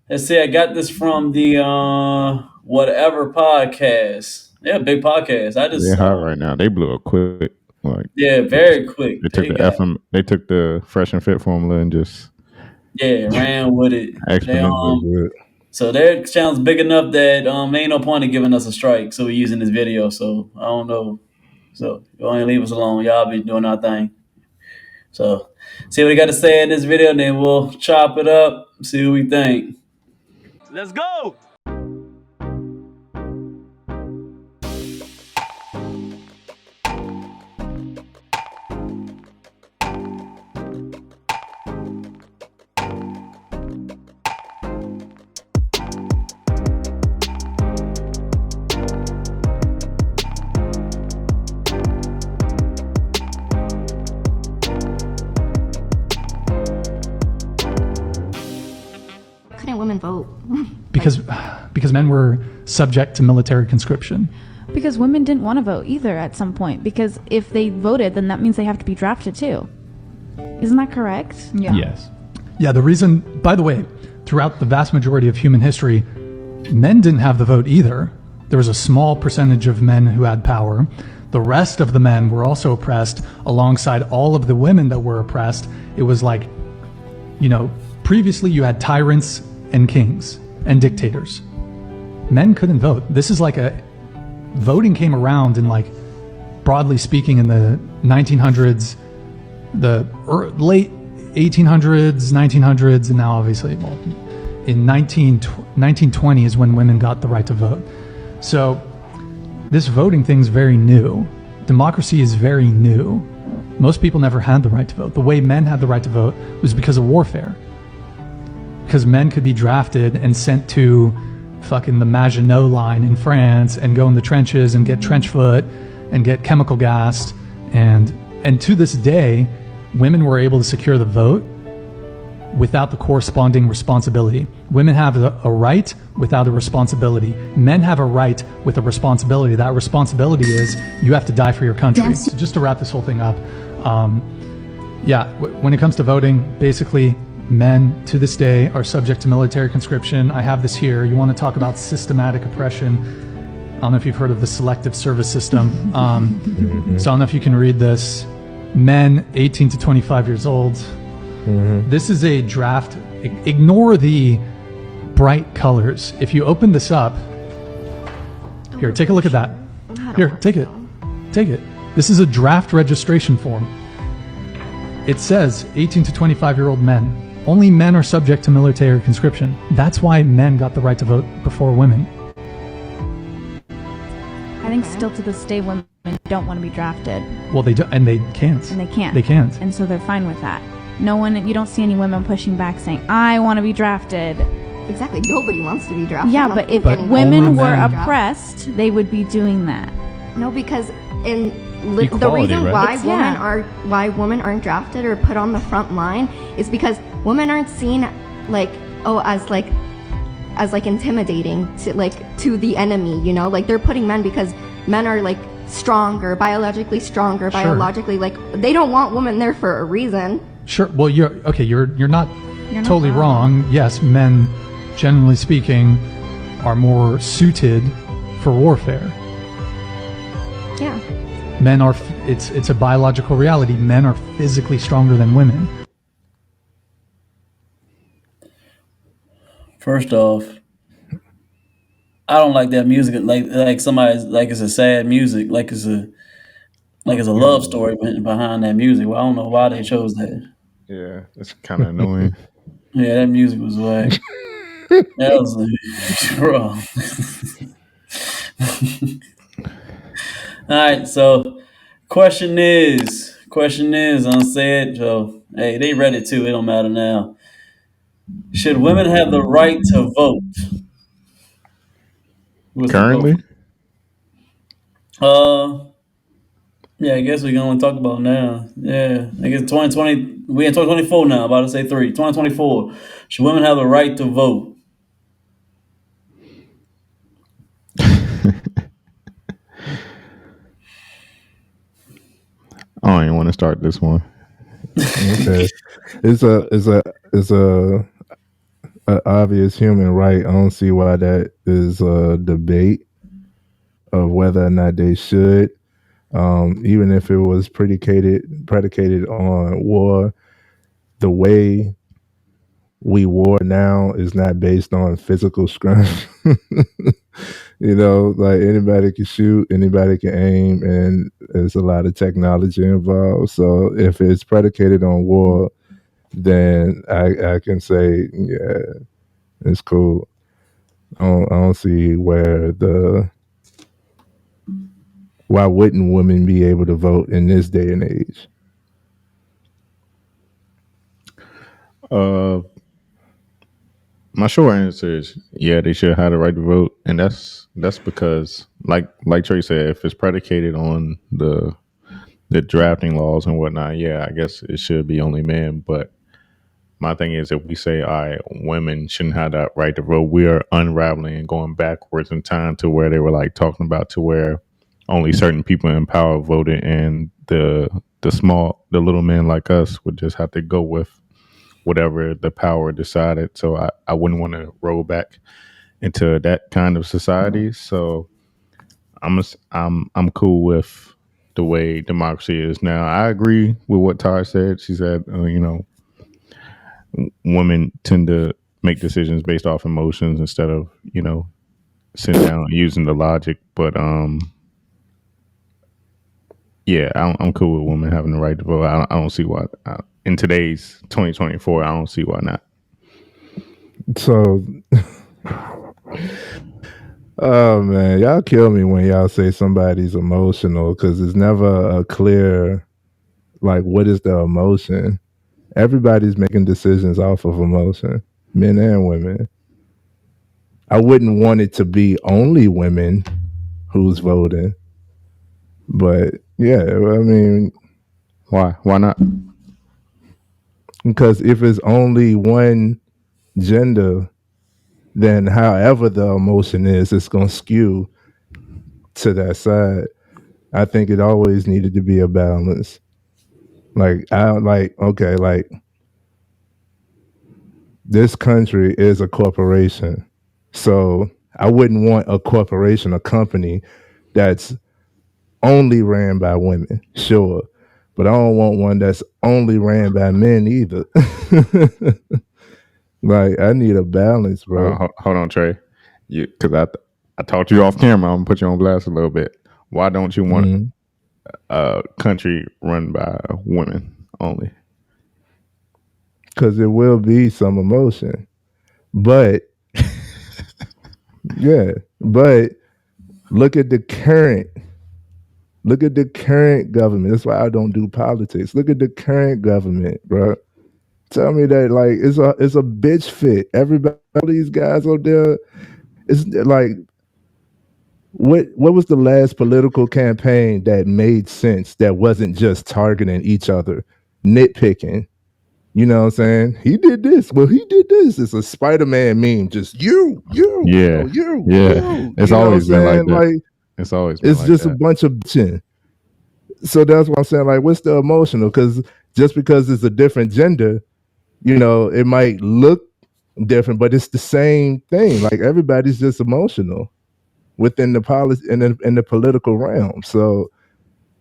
Let's see. I got this from the whatever podcast. Yeah, big podcast. I They're just hot right now. They blew up quick. Like yeah, very quick. they took They the got FM. They took the Fresh and Fit formula and just yeah ran with it. They exponentially good. so their channel's big enough that there ain't no point in giving us a strike. So we're using this video. So I don't know. So you ain't leave us alone. Y'all be doing our thing. So see what he got to say in this video, and then we'll chop it up. See what we think. Let's go. Couldn't women vote? Because men were subject to military conscription. Because women didn't want to vote either at some point. Because if they voted, then that means they have to be drafted too. Isn't that correct? Yeah. Yes. Yeah, the reason, by the way, throughout the vast majority of human history, men didn't have the vote either. There was a small percentage of men who had power. The rest of the men were also oppressed alongside all of the women that were oppressed. It was like, previously you had tyrants and kings and dictators. Men couldn't vote. This is like voting came around in, like, broadly speaking, in the 1900s, the late 1800s, 1900s, and now obviously, in 1920 is when women got the right to vote. So this voting thing's very new. Democracy is very new. Most people never had the right to vote. The way men had the right to vote was because of warfare. Because men could be drafted and sent to fucking the Maginot Line in France and go in the trenches and get trench foot and get chemical gassed. And to this day, women were able to secure the vote without the corresponding responsibility. Women have a right without a responsibility. Men have a right with a responsibility. That responsibility is you have to die for your country. Yes. So just to wrap this whole thing up, when it comes to voting, basically, men to this day are subject to military conscription. I have this here. You want to talk about systematic oppression? I don't know if you've heard of the selective service system. So I don't know if you can read this. Men 18 to 25 years old. This is a draft. Ignore the bright colors. If you open this up, here, take a look at that. Here, take it. Take it. This is a draft registration form. It says 18 to 25-year-old men. Only men are subject to military conscription. That's why men got the right to vote before women. I think still to this day women don't want to be drafted. Well, they do, and they can't. And they can't. They can't. And so they're fine with that. You don't see any women pushing back saying, I want to be drafted. Exactly. Nobody wants to be drafted. Yeah, but if women were oppressed, they would be doing that. No, because the Equality, reason right? why women aren't drafted or put on the front line is because women aren't seen as intimidating to the enemy, they're putting men because men are biologically stronger, biologically they don't want women there for a reason. Sure. Well, you're not totally wrong. Yes, men, generally speaking, are more suited for warfare. Yeah. Men are. It's a biological reality. Men are physically stronger than women. First off, I don't like that music. Like somebody's it's a sad music. Like it's a love story behind that music. Well, I don't know why they chose that. Yeah, it's kind of annoying. Yeah, that music was whack. That was wrong. All right, so question is unsaid. So hey, they read it too. It don't matter now. Should women have the right to vote? What's the Currently, vote? Yeah, I guess we're gonna talk about now. Yeah, I guess 2020. We in 2024 now. About to say 2024. Should women have the right to vote? I don't even want to start this one. Okay. It's a an obvious human right. I don't see why that is a debate of whether or not they should. Even if it was predicated on war, the way we war now is not based on physical strength. Like anybody can shoot, anybody can aim, and there's a lot of technology involved. So if it's predicated on war, then I can say, yeah, it's cool. I don't see why wouldn't women be able to vote in this day and age? Uh, my short answer is yeah, they should have the right to vote, and that's because, like Trey said, if it's predicated on the drafting laws and whatnot, yeah, I guess it should be only men. But my thing is, if we say, all right, women shouldn't have that right to vote, we are unraveling and going backwards in time to where they were like talking about to where only certain people in power voted, and the little men like us would just have to go with whatever the power decided. So I wouldn't want to roll back into that kind of society. So I'm cool with the way democracy is now. I agree with what Taj said. She said, women tend to make decisions based off emotions instead of sitting down and using the logic. But yeah, I'm cool with women having the right to vote. I don't see why. In today's 2024, I don't see why not. So, oh man, y'all kill me when y'all say somebody's emotional because it's never a clear, like, what is the emotion? Everybody's making decisions off of emotion, men and women. I wouldn't want it to be only women who's voting, but yeah, I mean, Why? Why not? because if it's only one gender, then however the emotion is, it's going to skew to that side. I think it always needed to be a balance. Like this country is a corporation. So I wouldn't want a corporation, a company that's only ran by women, sure. But I don't want one that's only ran by men either. Like I need a balance, bro. Hold on, Trey. Because I talked to you off camera. I'm gonna put you on blast a little bit. Why don't you want Mhm. a country run by women only? Because there will be some emotion, but yeah, but look at the current. Look at the current government. That's why I don't do politics. Look at the current government, bro. Tell me that like it's a bitch fit. Everybody, all these guys out there, it's like what was the last political campaign that made sense that wasn't just targeting each other, nitpicking? You know what I'm saying? He did this. Well, he did this. It's a Spider-Man meme. Just you, Yeah, no, you, yeah. you. It's You know what I'm always been like saying? that. Like It's always been it's like just a that. bunch of bitching. So that's what I'm saying. Like, what's the emotional? Because just because it's a different gender, it might look different, but it's the same thing. Like everybody's just emotional within the policy in the political realm. So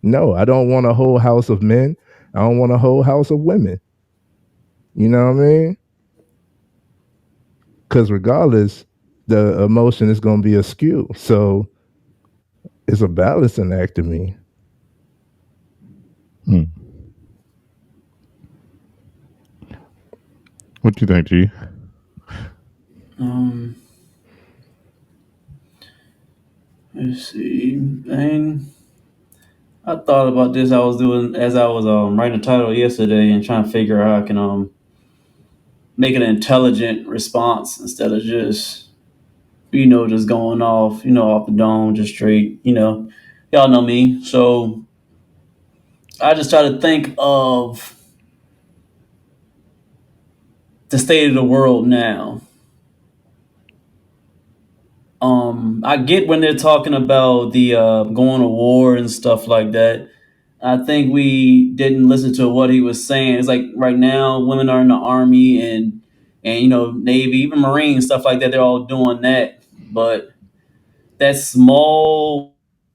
no, I don't want a whole house of men. I don't want a whole house of women. You know what I mean? Because regardless, the emotion is going to be askew. So it's a balancing act to me. Hmm. What do you think, G? Um, let's see. I thought about this. I was doing as I was writing the title yesterday and trying to figure out how I can make an intelligent response instead of just just going off off the dome, just straight. Y'all know me. So I just try to think of the state of the world now. I get when they're talking about the going to war and stuff like that. I think we didn't listen to what he was saying. It's like right now, women are in the army, and Navy, even Marine stuff like that. They're all doing that, but that small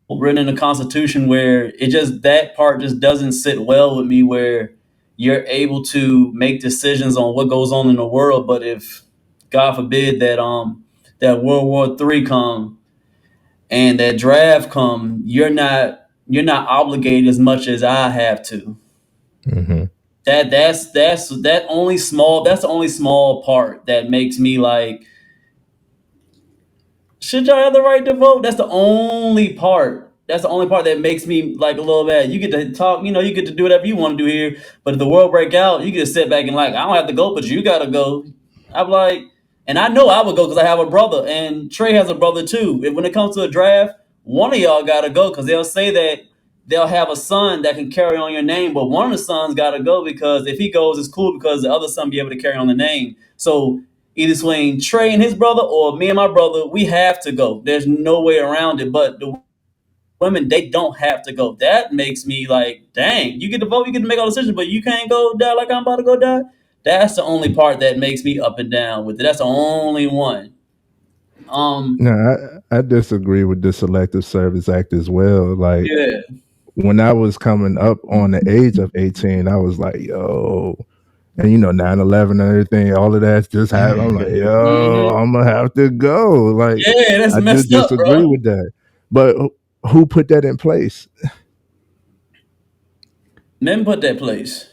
written in the Constitution where it just that part just doesn't sit well with me. Where you're able to make decisions on what goes on in the world, but if God forbid that World War III come and that draft come, you're not obligated as much as I have to. Hmm. That's the only small part that makes me like, should y'all have the right to vote? That's the only part. That's the only part that makes me like a little bad. You get to talk, you get to do whatever you want to do here. But if the world break out, you get to sit back and like, I don't have to go, but you gotta go. I'm like, and I know I would go because I have a brother, and Trey has a brother too. When it comes to a draft, one of y'all gotta go because they'll say that they'll have a son that can carry on your name, but one of the sons gotta go because if he goes, it's cool because the other son be able to carry on the name. So either between Trey and his brother or me and my brother, we have to go. There's no way around it. But the women, they don't have to go. That makes me like, dang, you get to vote, you get to make all decisions, but you can't go die like I'm about to go die. That's the only part that makes me up and down with it. That's the only one. Um, No, I disagree with the Selective Service Act as well. Like yeah. when I was coming up on the age of 18, I was like, yo, and 9/11 and everything, all of that's just happened. I'm like, yo, Hmm. I'm gonna have to go. Like, Yeah, that's I just messed up, disagree bro. with that. But who put that in place? Men put that place.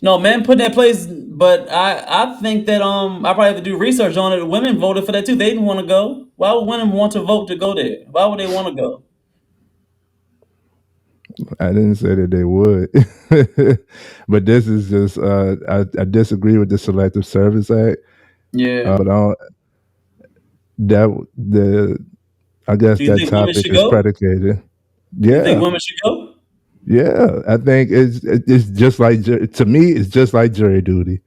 No, men put that place, but I think that I probably have to do research on it. Women voted for that too. They didn't want to go. Why would women want to vote to go there? Why would they want to go? I didn't say that they would, but this is just I disagree with the Selective Service Act. Yeah. But that the I guess Do you that think women topic should is go? predicated. You think Yeah, women should go? yeah. I think it's just like to me, it's just like jury duty.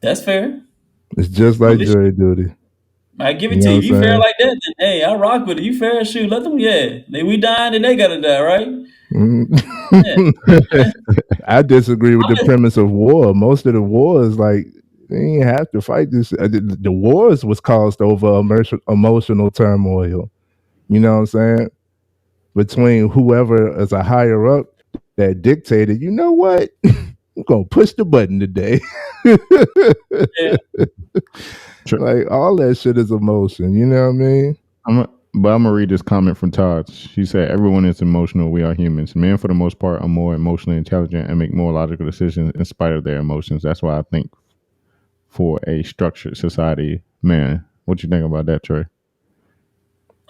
That's fair. It's just Well, like at least jury duty. I give it You to know you. what If you fair I'm like that, then hey, I rock with it. You fair, shoot. Let them. Yeah. We dying, then they gotta die, right? saying? Yeah. I disagree with I'm the just, premise of war. Most of the wars, like they didn't have to fight this. The wars was caused over emotional turmoil. You know what I'm saying? Between whoever is a higher up that dictated, you know what? I'm gonna push the button today. yeah. Like all that shit is emotion. You know what I mean? But I'm gonna read this comment from Todd. She said, "Everyone is emotional. We are humans. Men, for the most part, are more emotionally intelligent and make more logical decisions in spite of their emotions. That's why I think for a structured society, man. What you think about that, Trey?"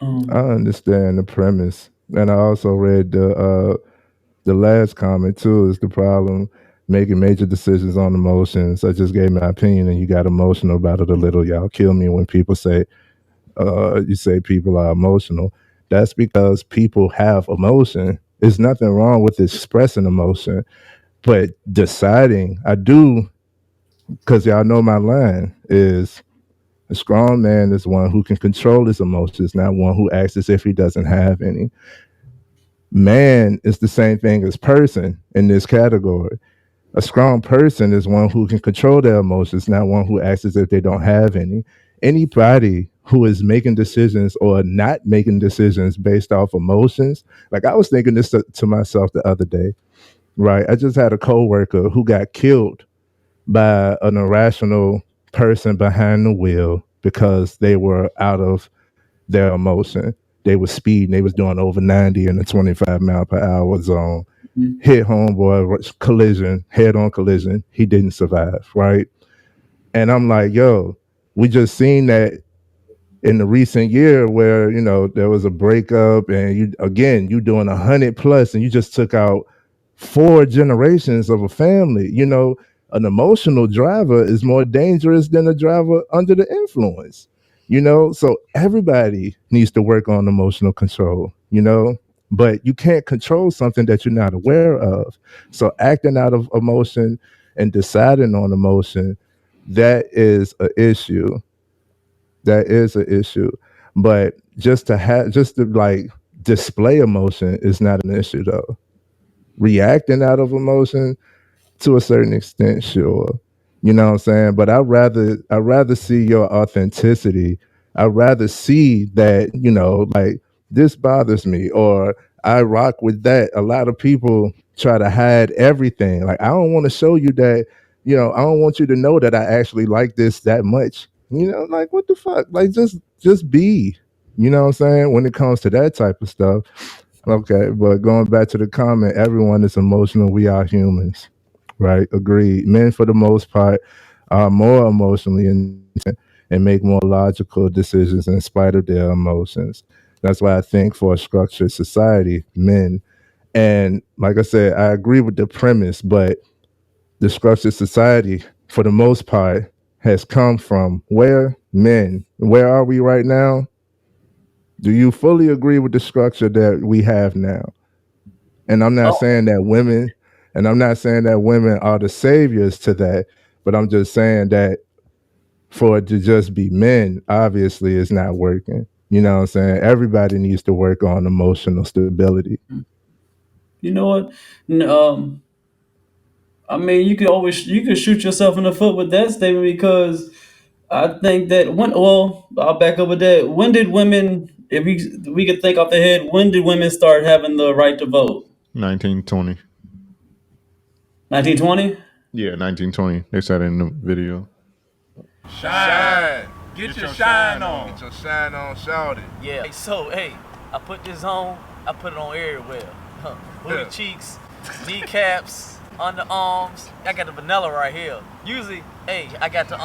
I Um. understand the premise, and I also read the last comment too. Is the problem making major decisions on emotions? I just gave my opinion, and you got emotional about it a little. Y'all kill me when people say you say people are emotional. That's because people have emotion. There's nothing wrong with expressing emotion, but deciding, I do, because y'all know my line is a strong man is one who can control his emotions, not one who acts as if he doesn't have any. Man is the same thing as person in this category. A strong person is one who can control their emotions, not one who acts as if they don't have any. Anybody who is making decisions or not making decisions based off emotions, like I was thinking this to myself the other day, right? I just had a coworker who got killed by an irrational person behind the wheel because they were out of their emotion. They were speeding, they was doing over 90 in the 25-mile-per-hour zone. Hit homeboy, collision, head on collision. He didn't survive, right? And I'm like, yo, we just seen that in the recent year where there was a breakup, and you doing 100 plus, and you just took out 4 generations of a family. An emotional driver is more dangerous than a driver under the influence. So everybody needs to work on emotional control. But you can't control something that you're not aware of. So acting out of emotion and deciding on emotion, that is an issue. That is an issue. But just to like display emotion is not an issue though. Reacting out of emotion to a certain extent, sure. You know what I'm saying? But I'd rather see your authenticity. I'd rather see that, like, this bothers me, or I rock with that. A lot of people try to hide everything. Like, I don't want to show you that, I don't want you to know that I actually like this that much. Like, what the fuck? Like, just be. You know what I'm saying? When it comes to that type of stuff. Okay, but going back to the comment, everyone is emotional. We are humans, right? Agreed. Men, for the most part, are more emotionally intelligent and make more logical decisions in spite of their emotions. That's why I think for a structured society, men, and like I said, I agree with the premise, but the structured society, for the most part, has come from where? Men. Where are we right now? Do you fully agree with the structure that we have now? And I'm not Oh, saying that women, are the saviors to that, but I'm just saying that for it to just be men, obviously it's not working. You know what I'm saying? Everybody needs to work on emotional stability. you know what? I mean, you could shoot yourself in the foot with that statement because I think that I'll back up with that. When did women, if we could think off the head, when did women start having the right to vote? 1920. 1920. Yeah, 1920. They said it in the video. Shine. Get your shine on. Get your shine on, shout it. Yeah. So, hey, I put this on. I put it on everywhere. Booty cheeks, kneecaps, underarms. I got the vanilla right here. Usually, hey, I got the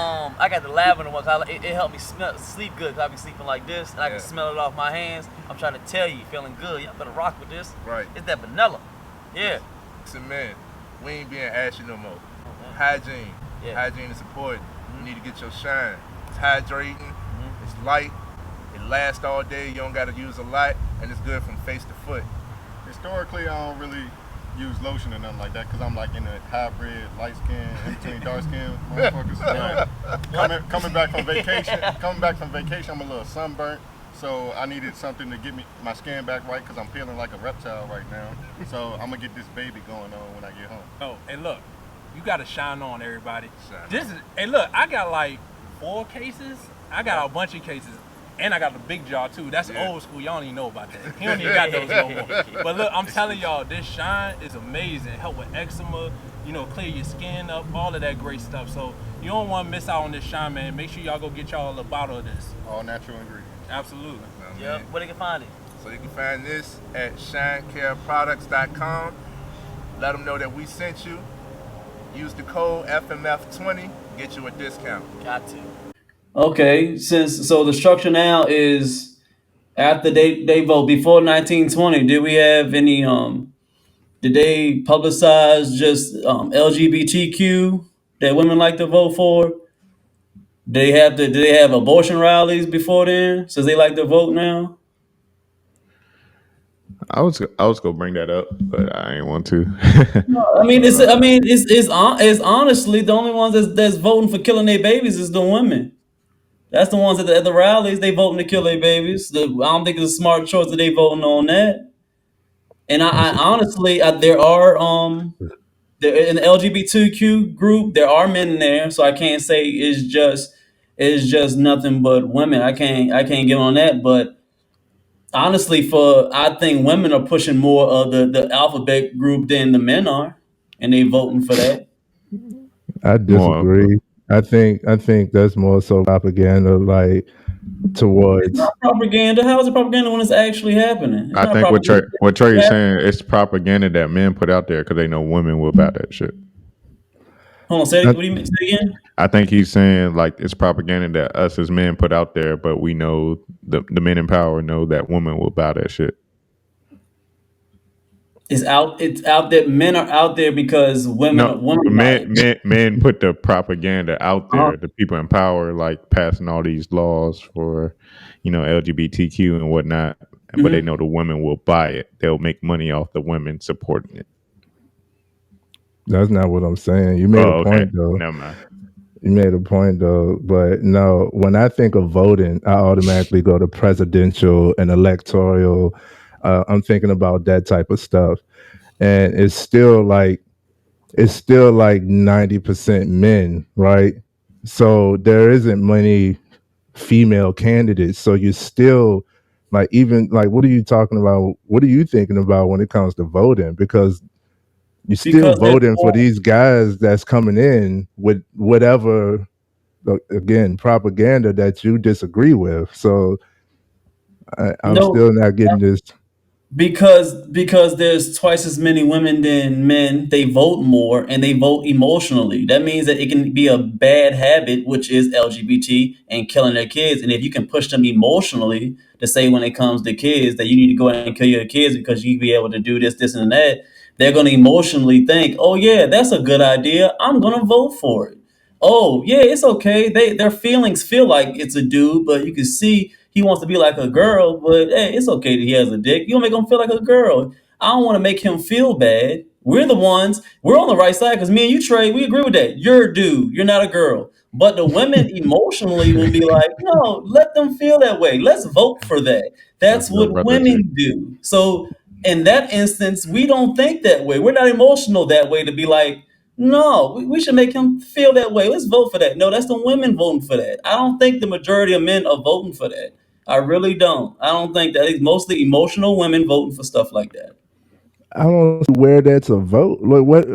lavender ones. It helped me sleep good. 'Cause I be sleeping like this, and I can smell it off my hands. I'm trying to tell you, feeling good. You better rock with this. Right. It's that vanilla. Yeah. Listen, man, we ain't being ashy no more. Hygiene. Yeah. Hygiene is important. You need to get your shine. It's hydrating. It's light. It lasts all day. You don't got to use a lot, and it's good from face to foot. Historically, I don't really use lotion or nothing like that because I'm like in a hybrid, light skin, in between dark skin motherfuckers. Coming back from vacation, I'm a little sunburnt, so I needed something to get my skin back right because I'm feeling like a reptile right now. So I'm gonna get this baby going on when I get home. Oh, and look, you gotta shine on, everybody. Shine. Hey, look, I got like 4 cases. I got a bunch of cases. And I got the big jar too. That's old school. Y'all don't even know about that. He don't even got those no more. But look, I'm telling y'all, this shine is amazing. Help with eczema, clear your skin up, all of that great stuff. So you don't want to miss out on this shine, man. Make sure y'all go get y'all a bottle of this. All natural ingredients. Absolutely. Yep. Where they can find it? So you can find this at shinecareproducts.com. Let them know that we sent you. Use the code FMF20, get you a discount. Got to. Okay, so the structure now is after they vote before 1920. Did we have any did they publicize just LGBTQ that women like to vote for? Did they have abortion rallies before then? Since they like to vote now. I was gonna bring that up, but I ain't want to. It's honestly the only ones that's voting for killing their babies is the women. That's the ones at the rallies. They voting to kill their babies. I don't think it's a smart choice that they voting on that. And I honestly, there are in the LGBTQ group, there are men in there, so I can't say it's just nothing but women. I can't get on that. But honestly, I think women are pushing more of the alphabet group than the men are, and they voting for that. I More, disagree. I think that's more so propaganda, like, It's towards. not propaganda. How is it propaganda when it's actually happening? It's I not think propaganda. what Trey is saying, it's propaganda that men put out there because they know women will buy that shit. Hold on, say I, what do you mean? Say it again. I think he's saying like it's propaganda that us as men put out there, but we know the men in power know that women will buy that shit. It's out there. Men are out there because No, women buy it. men put the propaganda out Uh-huh. there. The people in power like passing all these laws for, LGBTQ and whatnot, but they Mhm. know the women will buy it. They'll make money off the women supporting it. that's not what I'm saying. You made a Oh, okay. point though. Never mind. You made a point though, but no. When I think of voting, I automatically go to presidential and electoral. I'm thinking about that type of stuff, and it's still like it's still like 90% men, right? So there isn't many female candidates. So you're still like, even like, what are you talking about? What are you thinking about when it comes to voting? Because you're still because there's voting for more. these guys that's coming in with whatever, again, propaganda that you disagree with. So I'm No, still not getting this. because there's twice as many women than men. They vote more and they vote emotionally. That means that it can be a bad habit, which is LGBT and killing their kids. And if you can push them emotionally to say when it comes to kids that you need to go and kill your kids because you be able to do this, this, and that, they're going to emotionally think, oh yeah, that's a good idea, I'm going to vote for it. Oh yeah, it's okay. Their feelings feel like it's a dude, but you can see he wants to be like a girl. But hey, it's okay that he has a dick. You don't make him feel like a girl. I don't want to make him feel bad. We're the ones. We're on the right side because me and you, Trey, we agree with that. You're a dude. You're not a girl. But the women emotionally will be like, no, let them feel that way. Let's vote for that. That's That's real, what brother G. women do. So in that instance, we don't think that way. We're not emotional that way to be like, no, we should make him feel that way. Let's vote for that. No, that's the women voting for that. I don't think the majority of men are voting for that. I really don't. I don't think that. It's mostly emotional women voting for stuff like that. I don't see where that's a vote. Like what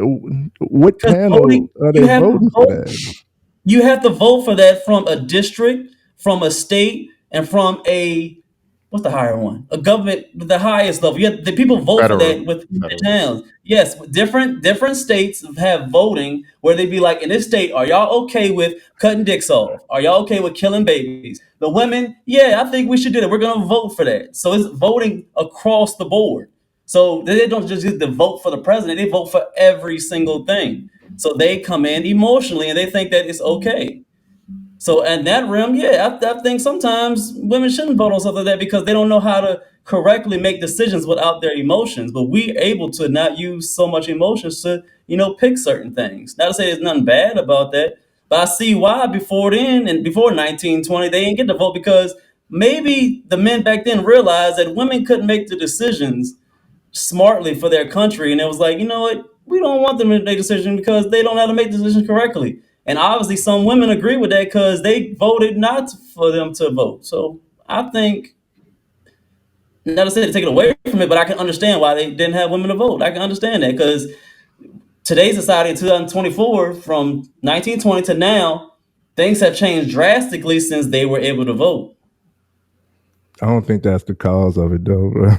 Because voting, panel are you they have to voting for vote. that? You have to vote for that from a district, from a state, and from a what's the higher one? A government, the highest level. You have, the people vote for Federal. that within the Federal. towns. Yes, different states have voting where they be like, in this state, are y'all okay with cutting dicks off? Are y'all okay with killing babies? The women, yeah, I think we should do that. We're gonna vote for that. So it's voting across the board. So they don't just get to vote for the president; they vote for every single thing. So they come in emotionally and they think that it's okay. So in that realm, yeah, I think sometimes women shouldn't vote on something like that because they don't know how to correctly make decisions without their emotions. But we able to not use so much emotions to, pick certain things. Not to say there's nothing bad about that, but I see why before then and before 1920 they didn't get to vote because maybe the men back then realized that women couldn't make the decisions smartly for their country, and it was like, you know what, we don't want them to make a decision because they don't know how to make decisions correctly. And obviously, some women agree with that because they voted not for them to vote. So I think, not to say to take it away from it, but I can understand why they didn't have women to vote. I can understand that because today's society in 2024, from 1920 to now, things have changed drastically since they were able to vote. I don't think that's the cause of it, though, bro.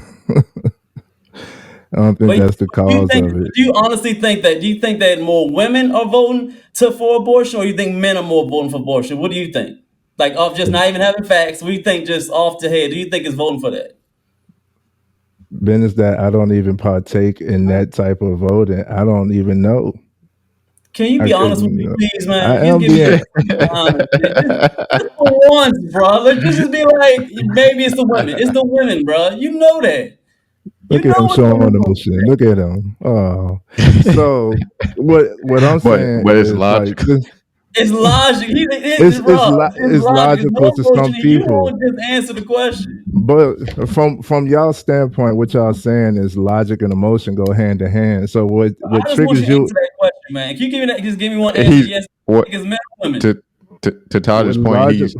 I don't think But that's the do you cause think? of it. Do you honestly think that? Do you think that more women are voting for abortion, or you think men are more voting for abortion? What do you think? Like off just not even having facts. What do you think? Just off the head, do you think is voting for that? Business that I don't even partake in that type of voting. I don't even know. Can you I be honest with couldn't. me, please, man? I Can you just am give me a being. be honest, man? Just for once, bro. Let's just be like, maybe it's the women. It's the women, bro. You know that. You Look at him know it's showing women voting for emotion. that. Look at him. Oh, so what I'm saying but it's is like logical. this. It's logic. Rob. It's It's logic. There's logical no to emotion. some You people, won't just answer the question. but from y'all standpoint, what y'all saying is logic and emotion go hand in hand. So what I just want you triggers to answer you? that question, man. Can you give me that? Just give me one answer. He's Yes, what it's men or women. to What Taj's point. logic? He's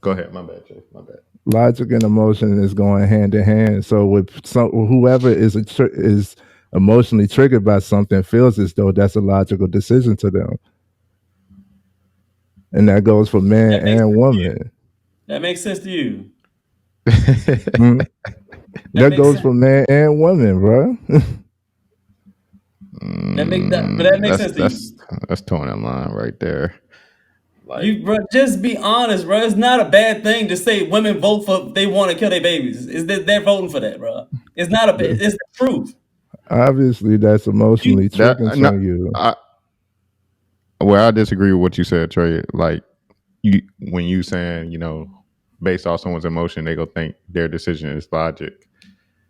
go ahead. My bad, Jay. My bad. Logic and emotion is going hand in hand. So with whoever is emotionally triggered by something feels as though that's a logical decision to them, and that goes for man That makes and sense to you. woman. That makes sense to you. Hmm? That That makes goes sense. for man and woman, bro. But that makes sense to you. That's towing that line right there. Like You, bro, just be honest, bro. It's not a bad thing to say women vote for they want to kill their babies. Is that they're voting for that, bro? It's not a. It's the truth. Obviously, that's You, emotionally that. triggering No, to you. well, I disagree with what you said, Trey. Like you, when you saying based off someone's emotion, they go think their decision is logic.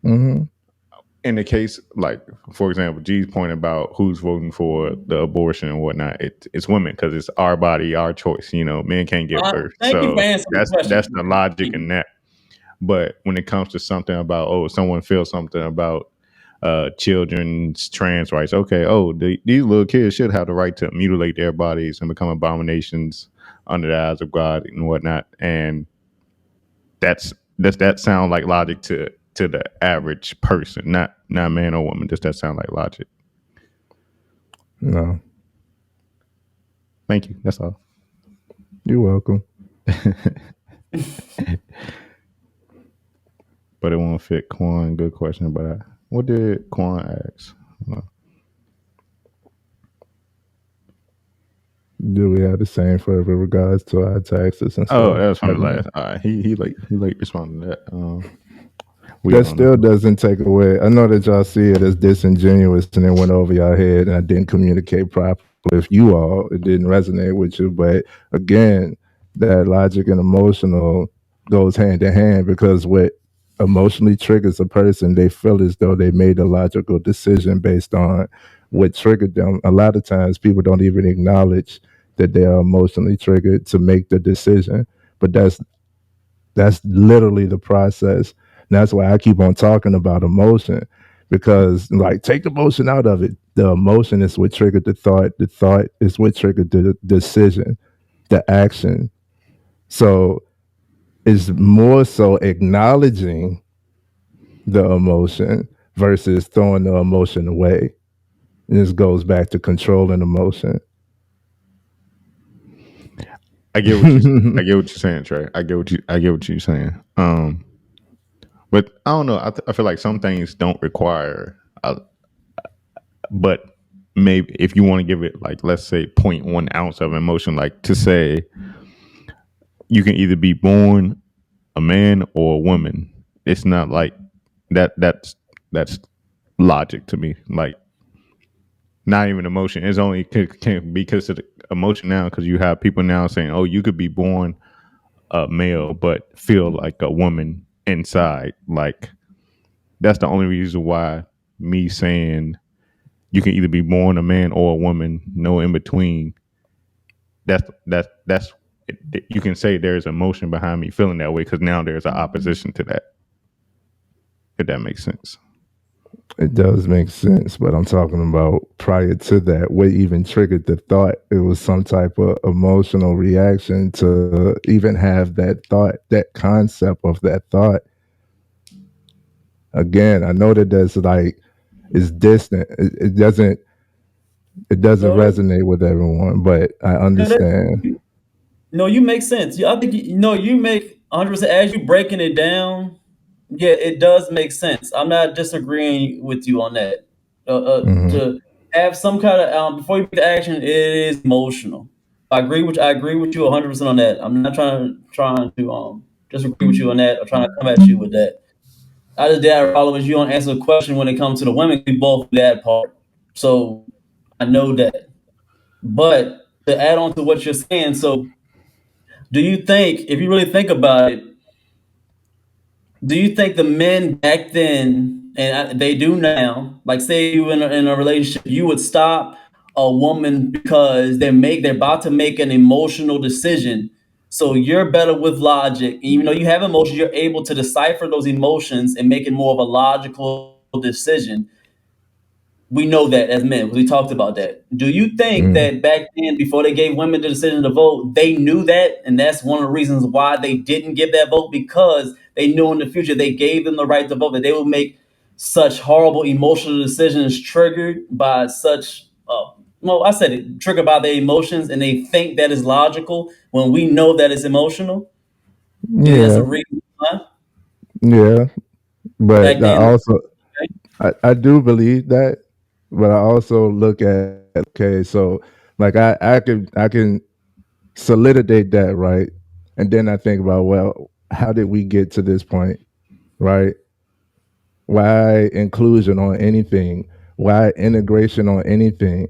Hmm. In the case, like for example, G's point about who's voting for the abortion and whatnot, it's women because it's our body, our choice. Men can't give birth, thank you for so answering the that's question. the logic Thank in you. that. But when it comes to something about someone feels something about children's trans rights. Okay, oh, these little kids should have the right to mutilate their bodies and become abominations under the eyes of God and whatnot. And that sound like logic to the average person, not man or woman. Does that sound like logic? No, Thank you. That's all. you're welcome. But it won't fit Quan. Good question. But what did Quan ask? Do we have the same forever regards to our taxes and Oh, stuff? that was from the Like, last. All right, he late responding to that. We that on still doesn't take away. I know that y'all see it as disingenuous and it went over your head and I didn't communicate properly with you all. It didn't resonate with you. But again, that logic and emotional goes hand in hand because what emotionally triggers a person, they feel as though they made a logical decision based on what triggered them. A lot of times people don't even acknowledge that they are emotionally triggered to make the decision. But that's literally the process. And that's why I keep on talking about emotion because, like, take the emotion out of it. The emotion is what triggered the thought. The thought is what triggered the decision, the action. So it's more so acknowledging the emotion versus throwing the emotion away. And this goes back to controlling emotion. I get what you. I get what you're saying, Trey. I get what you're saying. But I don't know. I feel like some things don't require. But maybe if you want to give it like, let's say, 0.1 ounce of emotion, like to say you can either be born a man or a woman. It's not like that. That's logic to me. Like not even emotion. It's only can be considered emotion now because you have people now saying, "Oh, you could be born a male but feel like a woman inside." Like that's the only reason why me saying you can either be born a man or a woman, no in between. That's you can say there's emotion behind me feeling that way because now there's an opposition to that. If that makes sense. It does make sense, but I'm talking about prior to that, what even triggered the thought? It was some type of emotional reaction to even have that thought, that concept of that thought. Again, I know that that's like it's distant. It doesn't No, resonate with everyone, but I no, understand. no, you make sense. I think you make 100% as you breaking it down. Yeah, it does make sense. I'm not disagreeing with you on that. Hmm. To have some kind of before you take the action, it is emotional. I agree with you 100% on that. I'm not trying to disagree with you on that or trying to come at you with that. I just did follow as you don't answer the question when it comes to the women. We both do that part, so I know that. But to add on to what you're saying, so do you think, if you really think about it, do you think the men back then, and they do now, like say you in a relationship, you would stop a woman because they're about to make an emotional decision. So you're better with logic. Even though you have emotions, you're able to decipher those emotions and make it more of a logical decision. We know that as men, we talked about that. Do you think Mm. that back then, before they gave women the decision to vote, they knew that, and that's one of the reasons why they didn't give that vote because they knew in the future they gave them the right to vote that they would make such horrible emotional decisions triggered by such. Well, I said it triggered by their emotions, and they think that is logical when we know that it's emotional. Do you think that's Yeah, a reason why yeah, back but I then? also I do believe that, but I also look at okay, so like I can solidate that, right? And then I think about, well, how did we get to this point, right? Why inclusion on anything? Why integration on anything?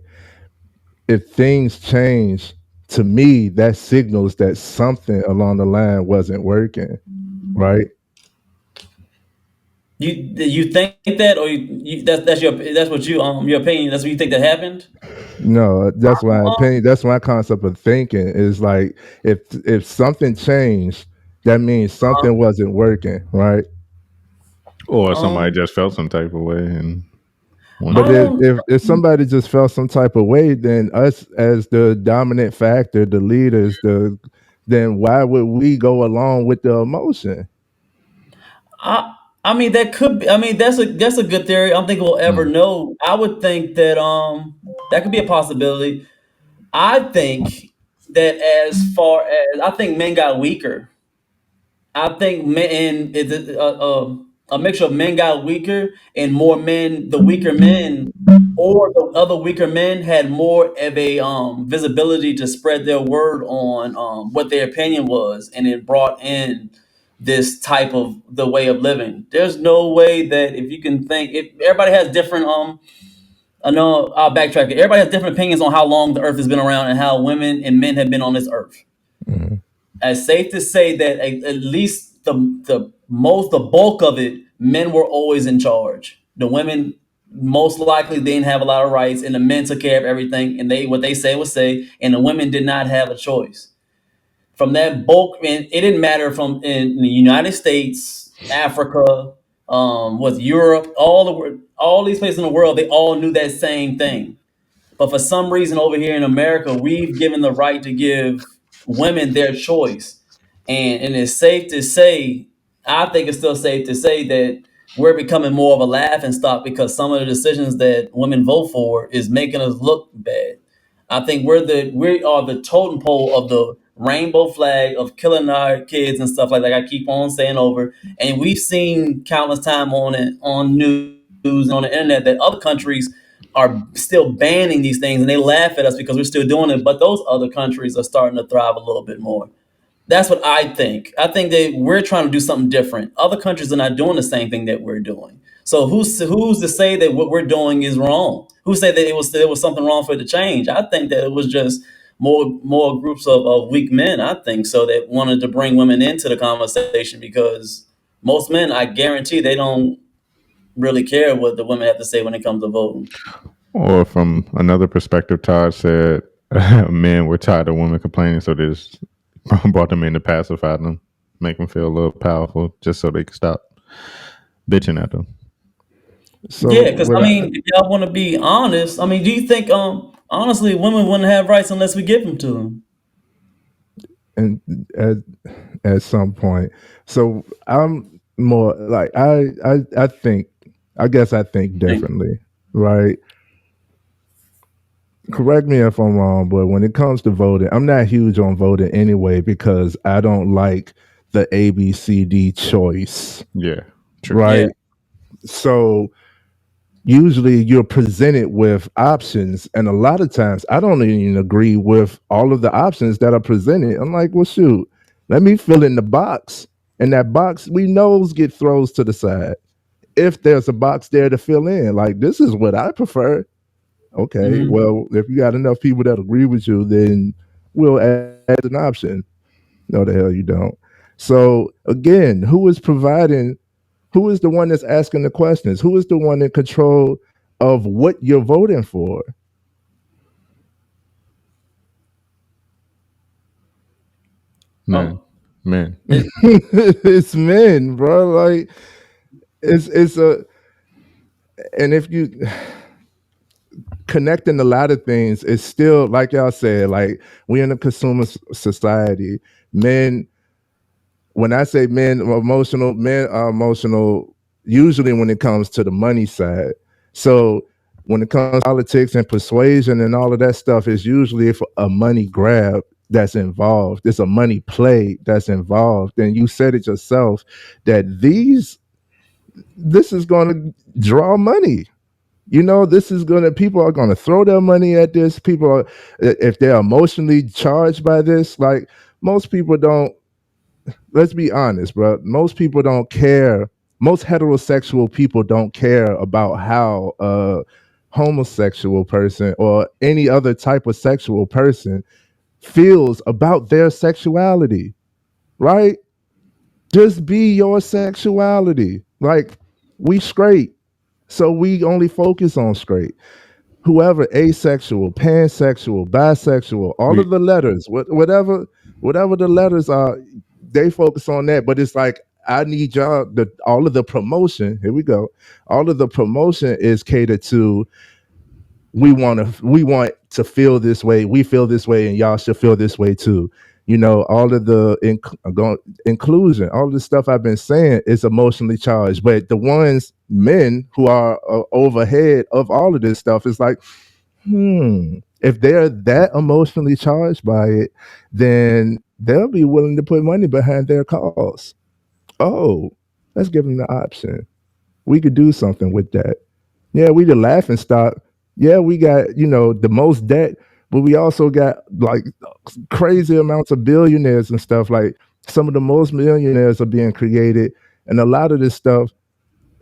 If things change, to me, that signals that something along the line wasn't working, right? You think that, or that's what your opinion. That's what you think that happened. No, that's my Um, opinion. That's my concept of thinking is like if something changed, that means something wasn't working, right? Or somebody um, just felt some type of way and One But I thing. don't. if somebody just felt some type of way, then us as the dominant factor, the leaders, then why would we go along with the emotion? I I mean that could be, I mean that's a good theory. I don't think we'll ever Mm. know. I would think that that could be a possibility. I think that as far as I think men got weaker. I think men is a mixture of men got weaker and more men, the weaker men or the other weaker men had more of a visibility to spread their word on what their opinion was, and it brought in this type of the way of living. There's no way that if you can think if everybody has different I know I'll backtrack it. Everybody has different opinions on how long the earth has been around and how women and men have been on this earth. Mhm. It's safe to say that at least the bulk of it, men were always in charge. The women most likely didn't have a lot of rights, and the men took care of everything, and they what they say was say, and the women did not have a choice. From that bulk, and it didn't matter from in the United States, Africa, was Europe, all these places in the world, they all knew that same thing. But for some reason over here in America, we've given the right to give women their choice. And it's safe to say, I think it's still safe to say that we're becoming more of a laughing stock because some of the decisions that women vote for is making us look bad. I think we are the totem pole of the rainbow flag of killing our kids and stuff like that. I keep on saying over, and we've seen countless time on it on news and on the internet that other countries are still banning these things, and they laugh at us because we're still doing it. But those other countries are starting to thrive a little bit more. That's what I think. I think that we're trying to do something different. Other countries are not doing the same thing that we're doing. So who's to say that what we're doing is wrong? Who say that there was something wrong for it to change? I think that it was just more groups of weak men. I think so that wanted to bring women into the conversation because most men, I guarantee, they don't really care what the women have to say when it comes to voting. Or from another perspective, Todd said men were tired of women complaining, so they just brought them in to pacify them, make them feel a little powerful, just so they could stop bitching at them. So Yeah, because what I I, mean, if y'all want to be honest, I mean, do you think honestly women wouldn't have rights unless we give them to them? and at some point, so I'm more like I think I guess I think Think. differently, right? Correct me if I'm wrong, but when it comes to voting, I'm not huge on voting anyway because I don't like the ABCD choice, Yeah, true. Yeah. right? So usually you're presented with options, and a lot of times I don't even agree with all of the options that are presented. I'm like, well, shoot, let me fill in the box, and that box we knows get throws to the side if there's a box there to fill in. Like this is what I prefer. Okay, Hmm. well, if you got enough people that agree with you, then we'll add an option. No, the hell you don't. So again, who is providing? Who is the one that's asking the questions? Who is the one in control of what you're voting for? Man, Oh, man. it, It's men, bro. Like it's a and if you connecting a lot of things, it's still like y'all said, like we in a consumer society. Men, when I say men are emotional usually when it comes to the money side. So when it comes to politics and persuasion and all of that stuff, is usually for a money grab that's involved. It's a money play that's involved. And you said it yourself that this is going to draw money. You know, this is going to, people are going to throw their money at this. People are, if they're emotionally charged by this, like most people don't, let's be honest, bro. Most people don't care. Most heterosexual people don't care about how a homosexual person or any other type of sexual person feels about their sexuality, right? Just be your sexuality. Like, we straight, so we only focus on straight. Whoever asexual, pansexual, bisexual, all of We the letters, whatever the letters are, they focus on that. But it's like I need y'all. All of the promotion. Here we go. All of the promotion is catered to. We want to feel this way. We feel this way, and y'all should feel this way too. All of the inclusion, all the stuff I've been saying is emotionally charged. But the ones men who are overhead of all of this stuff is like, if they're that emotionally charged by it, then they'll be willing to put money behind their cause. Oh, let's give them the option. We could do something with that. Yeah, we the laughing stock. Yeah, we got, the most debt, but we also got like crazy amounts of billionaires and stuff. Like some of the most millionaires are being created. And a lot of this stuff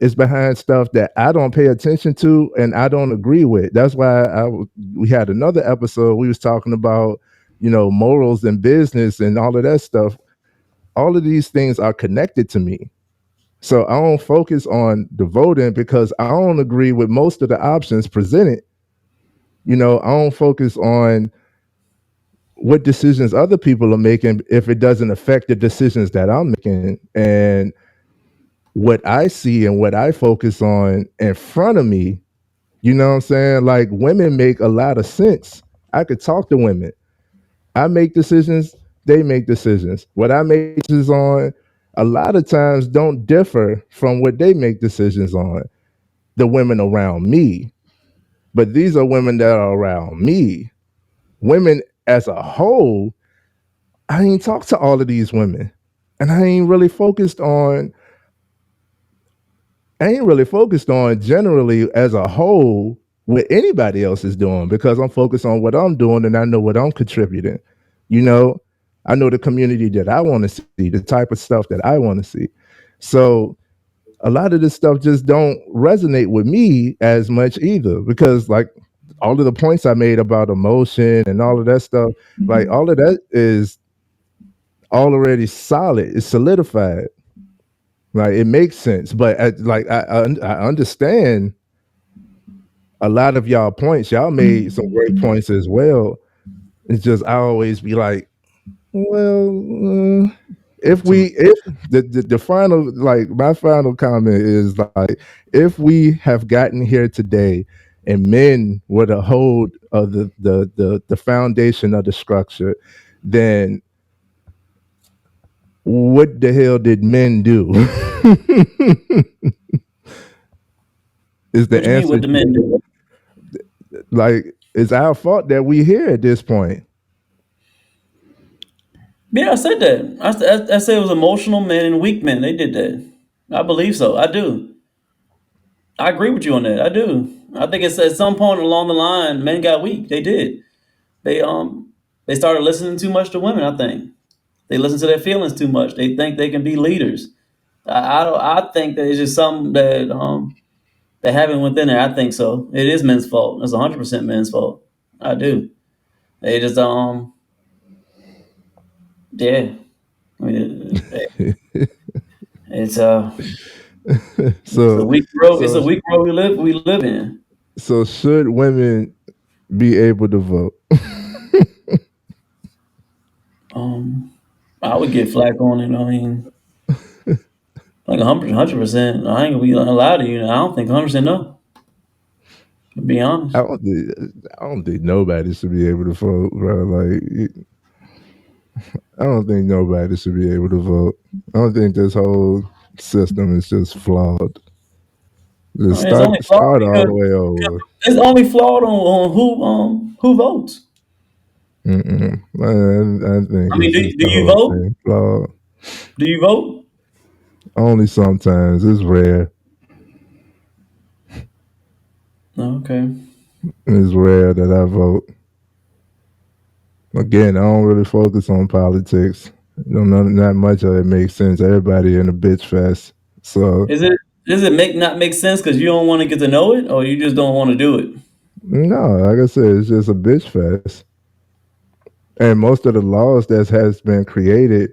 is behind stuff that I don't pay attention to and I don't agree with. That's why we had another episode. We was talking about, morals and business and all of that stuff. All of these things are connected to me. So I don't focus on the voting because I don't agree with most of the options presented. I don't focus on what decisions other people are making if it doesn't affect the decisions that I'm making. And what I see and what I focus on in front of me, you know what I'm saying? Like women make a lot of sense. I could talk to women. I make decisions, they make decisions. What I make decisions on a lot of times don't differ from what they make decisions on, the women around me. But these are women that are around me. Women as a whole, I ain't talked to all of these women. And I ain't really focused on generally as a whole what anybody else is doing because I'm focused on what I'm doing and I know what I'm contributing. You know, I know the community that I want to see, the type of stuff that I want to see. So a lot of this stuff just don't resonate with me as much either because like all of the points I made about emotion and all of that stuff, like all of that is already solid, it's solidified. Like it makes sense, but I understand a lot of y'all points. Y'all made some great points as well. It's just I always be like, well, if the final, like my final comment is like, if we have gotten here today and men were to hold the foundation of the structure, then what the hell did men do? Is the What you mean? answer What the men do? like it's our fault that we here at this point? Yeah, I said that. I said it was emotional men and weak men. They did that. I believe so. I do. I agree with you on that. I do. I think it's at some point along the line, men got weak. They did. They they started listening too much to women. I think they listen to their feelings too much. They think they can be leaders. I think that it's just something that they having within there. I think so. It is men's fault. It's 100% men's fault. I do. They just yeah. I mean, it's it's a so weak world. It's so a weak world we live in. so should women be able to vote? I would get flack on it. I mean, like 100%. I ain't gonna be lie to you. I don't think 100% no. To be honest. I don't think nobody should be able to vote, bro. I don't think nobody should be able to vote. I don't think this whole system is just flawed. I Just mean, it's only flawed start all because the way over. it's only flawed on who votes. I think I mean, it's do, just do the you whole vote? thing flawed. Do you vote? Only sometimes. It's rare. Okay. It's rare that I vote. Again, I don't really focus on politics. Not much of it makes sense. Everybody in a bitch fest. So Is it does it not make sense because you don't want to get to know it, or you just don't want to do it? no, like I said, it's just a bitch fest. And most of the laws that has been created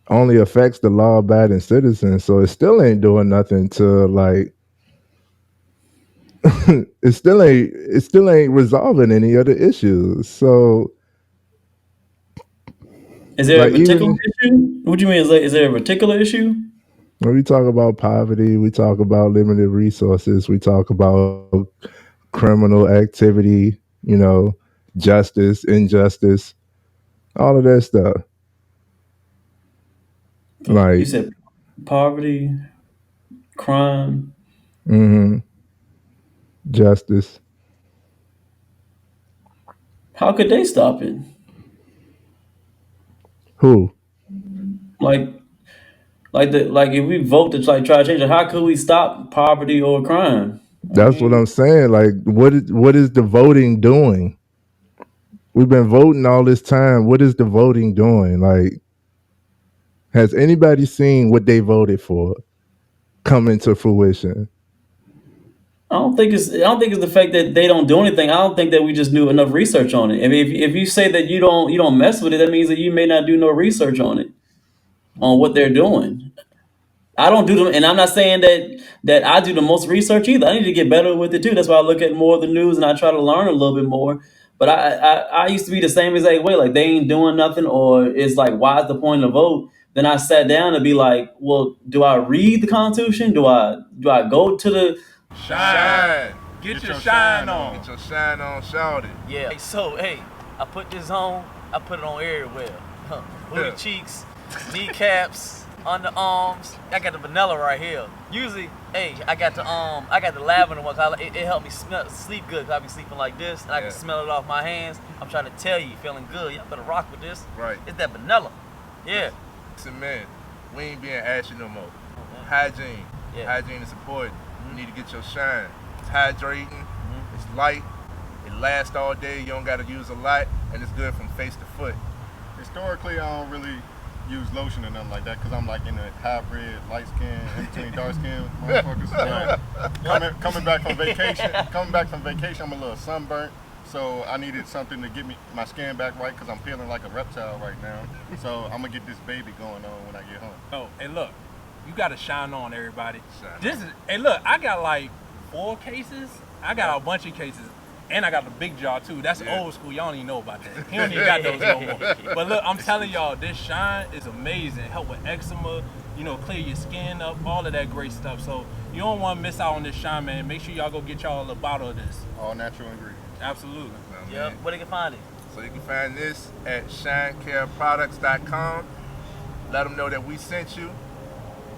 only affects the law-abiding citizens. So it still ain't doing nothing to like. it still ain't resolving any of the issues. So Is there a like particular even issue? What do you mean? Is there a particular issue? When we talk about poverty, we talk about limited resources, we talk about criminal activity, justice, injustice, all of that stuff. You Like, said poverty, crime. hmm justice. How could they stop it? Who? Like, like if we vote to like try to change it, how could we stop poverty or crime? I That's what mean, I'm saying. Like, what is the voting doing? We've been voting all this time. What is the voting doing? Like, has anybody seen what they voted for come into fruition? I don't think it's the fact that they don't do anything. I don't think that we just do enough research on it. I mean, if you say that you don't mess with it, that means that you may not do no research on it, on what they're doing. I don't do them, and I'm not saying that I do the most research either. I need to get better with it too. That's why I look at more of the news and I try to learn a little bit more. But I used to be the same exact way. Like they ain't doing nothing, or it's like, why is the point of vote? Then I sat down to be like, well, do I read the Constitution? Do I go to the Shine. Get your shine on. Get your shine on, shout it. Yeah. So hey, I put this on. I put it on everywhere. Booty cheeks, kneecaps, underarms. I got the vanilla right here. Usually, hey, I got the lavender one. It helped me sleep good. 'Cause I be sleeping like this, and I can smell it off my hands. I'm trying to tell you, feeling good. Y'all better rock with this. Right. It's that vanilla. Yeah. Listen, man, we ain't being ashy no more. Hygiene. Yeah. Hygiene is important. You need to get your shine. It's hydrating. It's light. It lasts all day. You don't got to use a lot, and it's good from face to foot. Historically, I don't really use lotion or nothing like that because I'm like in a hybrid, light skin, in between dark skin motherfuckers. Coming back from vacation, I'm a little sunburnt. So I needed something to get my skin back right because I'm feeling like a reptile right now. So I'm gonna get this baby going on when I get home. Oh, hey, look, you gotta shine on, everybody. Shine on. Hey, look, I got like 4 cases. I got a bunch of cases. And I got the big jaw too. That's old school. Y'all don't even know about that. He don't even got those no more. But look, I'm telling y'all, this shine is amazing. Help with eczema, clear your skin up, all of that great stuff. So you don't want to miss out on this shine, man. Make sure y'all go get y'all a bottle of this. All natural ingredients. Absolutely. Yep. Where they can find it? So you can find this at shinecareproducts.com. Let them know that we sent you.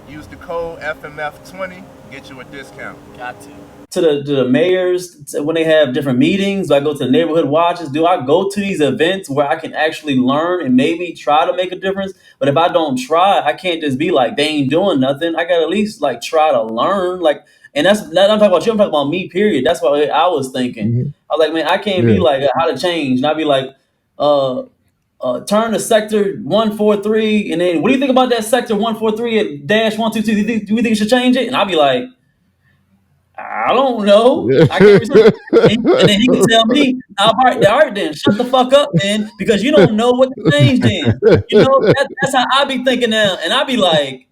Use the code FMF20, get you a discount. Got to. to the mayors when they have different meetings? Do I go to the neighborhood watches? Do I go to these events where I can actually learn and maybe try to make a difference? But if I don't try, I can't just be like, they ain't doing nothing. I gotta at least like try to learn. Like, and that's not, I'm talking about you. I'm talking about me. Period. That's what I was thinking. Mhm. I was like, man, I can't be Yeah. like how to change, and I'd be like, turn to sector 143, and then what do you think about that sector 143 at dash 122? Do you think you should change it? And I'd be like, I don't know. I can't research. And then he can tell me, all right, then shut the fuck up, then, because you don't know what to change. Then that's how I be thinking now, and I be like,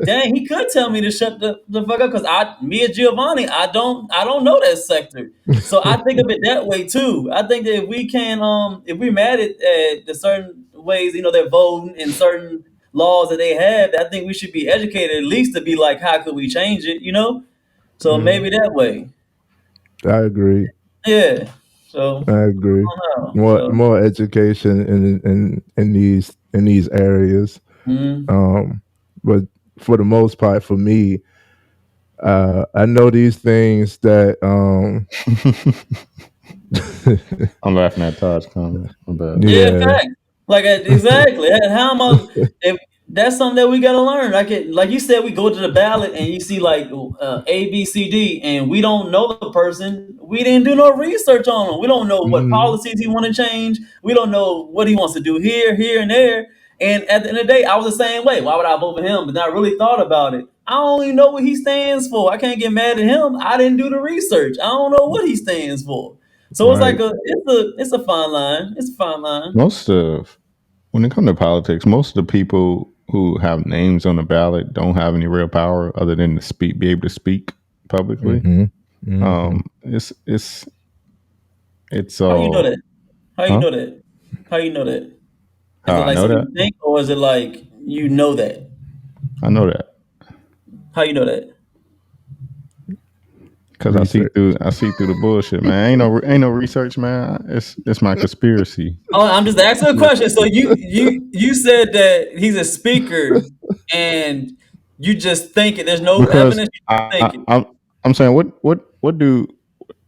dang, he could tell me to shut the fuck up because me and Giovanni, I don't know that sector, so I think of it that way too. I think that if we mad at the certain ways, they're voting in certain laws that they have, I think we should be educated at least to be like, how could we change it? So Mhm. maybe that way. I agree. Yeah. So I agree. I don't know. More So more education in these areas. mhm. But for the most part, for me, I know these things that I'm laughing at Todd's comment. My bad. Yeah, yeah. fact. Like exactly. How am I? If that's something that we gotta learn. Like you said, we go to the ballot and you see like A, B, C, D, and we don't know the person. We didn't do no research on him. We don't know what Mhm. policies he want to change. We don't know what he wants to do here, and there. And at the end of the day, I was the same way. Why would I vote for him? But I really thought about it. I don't even know what he stands for. I can't get mad at him. I didn't do the research. I don't know what he stands for. So it's like Right. it's a fine line. It's a fine line. When it comes to politics, most of the people who have names on the ballot don't have any real power other than be able to speak publicly. Mhm. Mhm. It's How you know all, that? How you huh? know that? How you know that? Is How it I like know something that? you think, or is it like you know that? I know that. How you know that? Cause Research. I see through the bullshit, man. Ain't no research, man. It's my conspiracy. Oh, I'm just asking a question. So you said that he's a speaker, and you just think it. There's no Because evidence. You just think it. I'm saying what do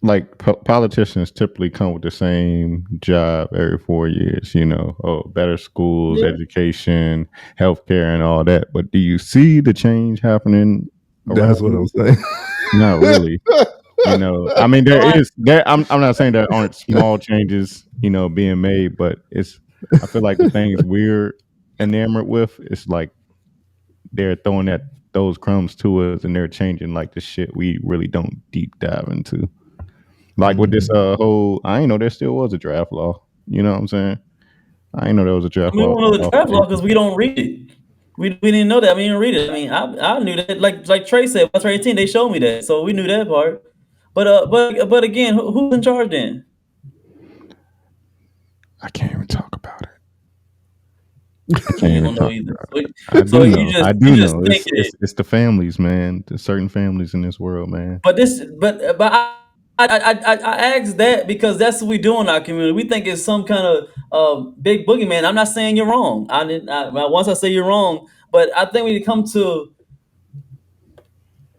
like politicians typically come with the same job every 4 years? Better schools, Yeah. education, healthcare, and all that. But do you see the change happening around That's what I'm you? saying. Not really. I mean, So like, I'm not saying there aren't small changes, being made, but I feel like the things we're enamored with, it's like they're throwing those crumbs to us, and they're changing like the shit we really don't deep dive into. Like with this Mhm. whole, I ain't know there still was a draft law. You know what I'm saying? I ain't know there was a I draft mean, we law don't know the off draft the law table. because we don't read it. We didn't know that. I mean, we didn't read it. I mean, I knew that. Like Trey said, after 18, they showed me that, so we knew that part. But again, who's in charge then? I can't even talk about it. I can't You even don't know talk either. about So, it. I so do know. I you do just know. think It's it. it's it's the families, man. There's certain families in this world, man. But I asked that because that's what we do in our community. We think it's some kind of big boogeyman. I'm not saying you're wrong. I didn't. Once I say you're wrong, but I think we come to,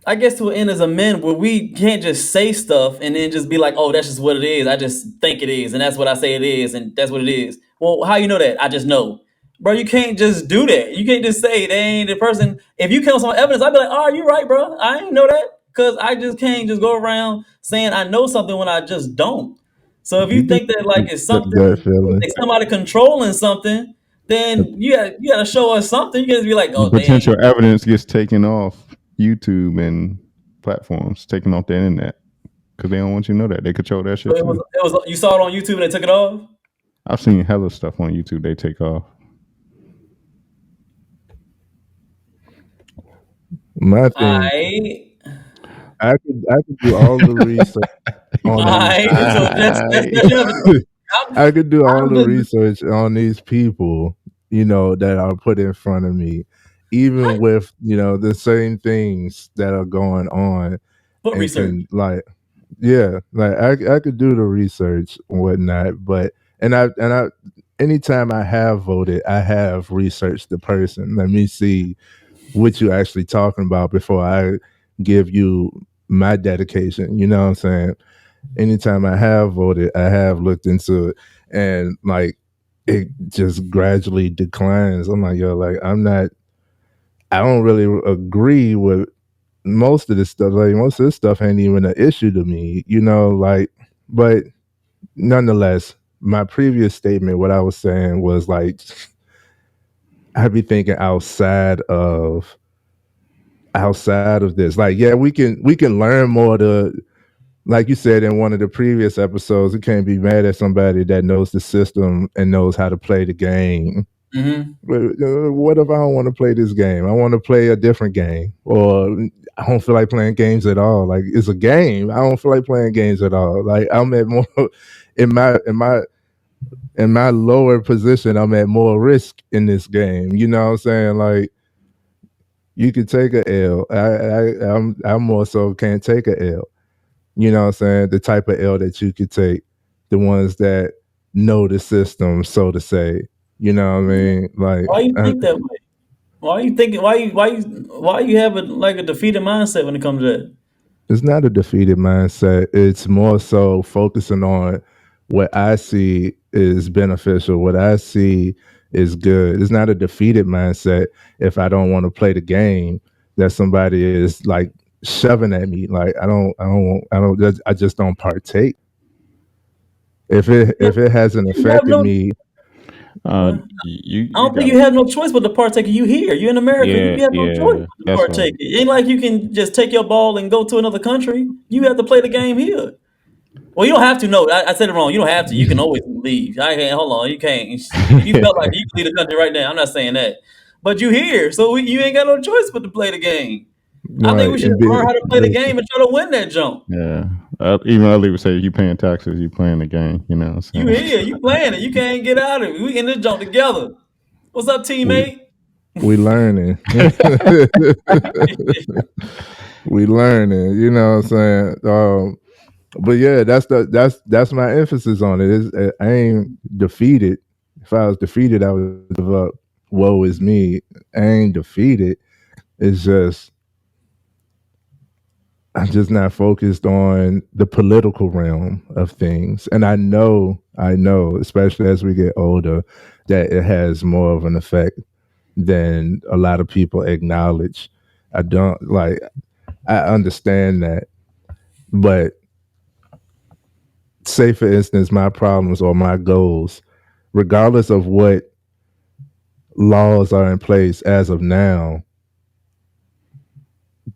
I guess, to an end as a men where we can't just say stuff and then just be like, oh, that's just what it is. I just think it is, and that's what I say it is, and that's what it is. Well, how you know that? I just know. Bro, you can't just do that. You can't just say they ain't the person. If you come with some evidence, I'd be like, oh, you're right, bro. I ain't know that. Because I just can't just go around saying I know something when I just don't. So if You you just think that like it's got gut something, feeling. like somebody controlling something, then you gotta show us something. You can't just be like, The oh, they ain't. potential evidence gets taken off YouTube and platforms, taken off the internet because they don't want you to know that they control that So shit too. it was you saw it on YouTube and they took it off. I've seen hella stuff on YouTube they take off. My thing, I I could do all the research on these I so people. that's evidence. I'm, I could do all I'm the just research on these people, that are put in front of me, even with, the same things that are going on, what and research? can, like, yeah, like I could do the research and whatnot, but and I anytime I have voted, I have researched the person. Let me see what you actually talking about before I give you my dedication. You know what I'm saying? Anytime I have voted, I have looked into it, and like it just gradually declines. I'm like, yo, like I don't really agree with most of this stuff. Like most of this stuff ain't even an issue to me, like, but nonetheless, my previous statement, what I was saying was like, I'd be thinking outside of this. Like, yeah, we can learn more to, like you said in one of the previous episodes, you can't be mad at somebody that knows the system and knows how to play the game. Mm-hmm. But what if I don't want to play this game? I want to play a different game, or I don't feel like playing games at all. Like, it's a game. I don't feel like playing games at all. Like, I'm at more in my lower position. I'm at more risk in this game. You know what I'm saying? Like, you could take a L. I'm more so can't take a L. You know what I'm saying? The type of L that you could take, the ones that know the system, so to say. You know what I mean? Like, Why you think that way? Why you thinking? Why you have like a defeated mindset when it comes to that? it's not a defeated mindset. It's more so focusing on what I see is beneficial, what I see is good. It's not a defeated mindset if I don't want to play the game that somebody is like shoving at me. Like, I just don't partake. If it hasn't You have affected no. me. Well, You I you don't think got you have no choice but to partake. You here. You in America. yeah, You have no choice yeah, but to that's right. partake. It ain't like you can just take your ball and go to another country. You have to play the game here. Well, you don't have to. No, I said it wrong. You don't have to. You can always leave. I can't. Hold on. You can't. If you felt like you can leave the country right now, I'm not saying that. But you here, so you ain't got no choice but to play the game. I think Right, we should and be learn how to play the listen, game and try to win that jump. Yeah. Even other people say you paying taxes, you playing the game. You know what You I'm saying? here, you playing it. You can't get out of it. We in this jump together. What's up, we teammate? We learning. We learning. You know what I'm saying? But yeah, that's my emphasis on it. I ain't defeated. If I was defeated, I would give up. Woe is me. I ain't defeated. It's just I'm just not focused on the political realm of things. And I know, especially as we get older, that it has more of an effect than a lot of people acknowledge. I don't like I understand that. But say for instance, my problems or my goals, regardless of what laws are in place as of now,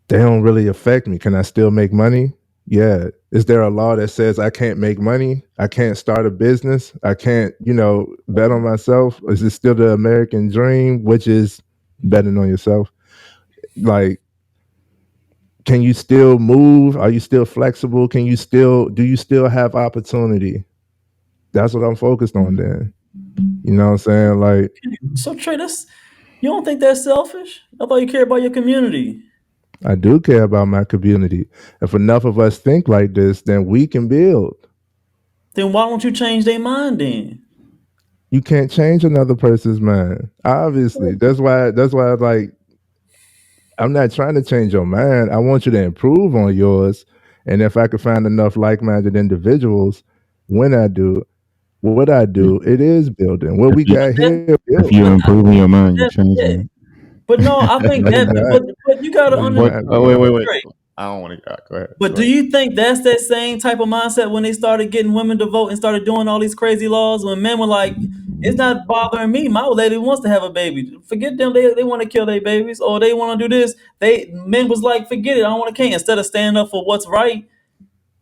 they don't really affect me. Can I still make money? Yeah. Is there a law that says I can't make money? I can't start a business? I can't, bet on myself? Is it still the American dream, which is betting on yourself? Like, can you still move? Are you still flexible? Do you still have opportunity? That's what I'm focused on then. You know what I'm saying? Like, So Trey, you don't think that's selfish? I thought you care about your community. I do care about my community. If enough of us think like this, then we can build. Then why don't you change their mind then? You can't change another person's mind. Obviously. That's why like I'm not trying to change your mind. I want you to improve on yours. And if I could find enough like-minded individuals, when I do, what I do, it is building. What If we you got That's, here, if building. you but improving your mind, you that's changing it. it. But no, I think No, you're that. not. But you gotta No, you're But understand. not, wait, bro. wait, wait. Trey, I don't want to. Go ahead. but Go do ahead. you think that's that same type of mindset when they started getting women to vote and started doing all these crazy laws? When men were like, "It's not bothering me. My lady wants to have a baby. Forget them. They want to kill their babies or they want to do this." Men was like, "Forget it. I don't want to care." Instead of standing up for what's right.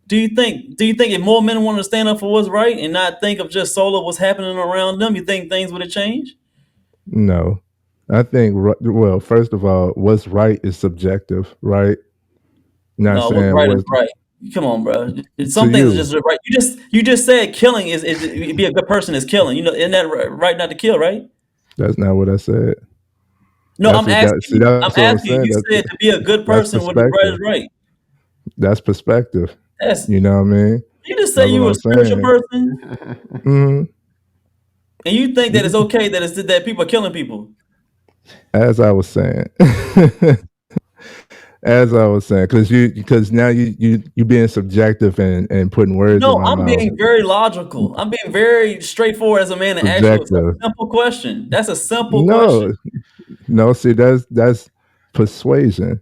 Do you think if more men wanted to stand up for what's right and not think of just solo what's happening around them, you think things would have changed? No. I think, well, first of all, what's right is subjective, right? Not No, what's saying right is what's right. Come on, bro. to Some things are you. just right. You just said killing is be a good person is killing. Isn't that right not to kill, right? That's not what I said. No, I'm asking See, you. that's I'm what I'm asking you. saying. You said to be a good That's person, what is right is perspective. right. That's perspective. That's You know what I mean? you just say That's what you were a I'm spiritual saying. person, hmm and you think that it's okay that people are killing people. As I was saying, as I was saying, because now you being subjective and putting words in No, my I'm mouth. being very logical. I'm being very straightforward as a man and ask you a Subjective. simple question. That's a simple question. No, no. See, that's persuasion.